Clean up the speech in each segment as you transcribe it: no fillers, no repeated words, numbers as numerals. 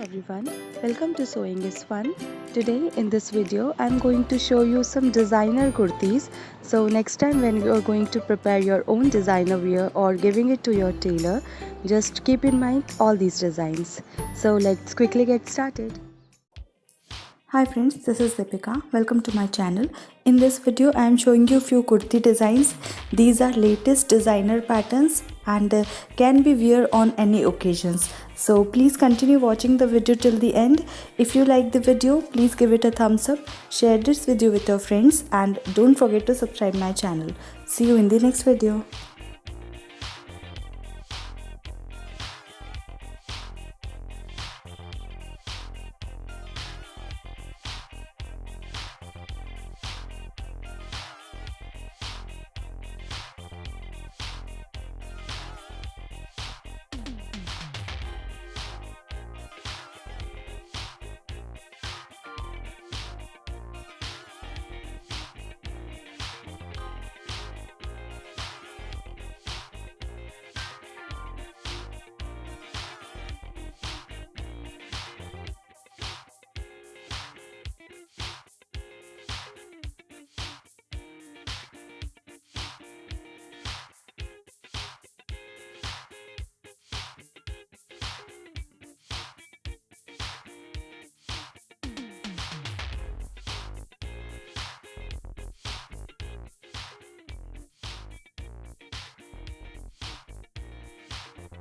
everyone, welcome to Sewing is Fun. Today in this video I'm going to show you some designer kurtis. So next time when you are going to prepare your own designer wear or giving it to your tailor, just keep in mind all these designs. So let's quickly get started. Hi friends, this is Deepika. Welcome to my channel. In this video I am showing you few kurti designs. These are latest designer patterns and can be wear on any occasions. So please continue watching the video till the end. If you like the video, please give it a thumbs up, share this video with your friends and don't forget to subscribe my channel. See you in the next video.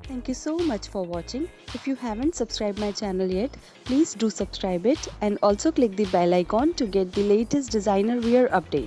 Thank you so much for watching. If you haven't subscribed my channel yet, please do subscribe it and also click the bell icon to get the latest designer wear update.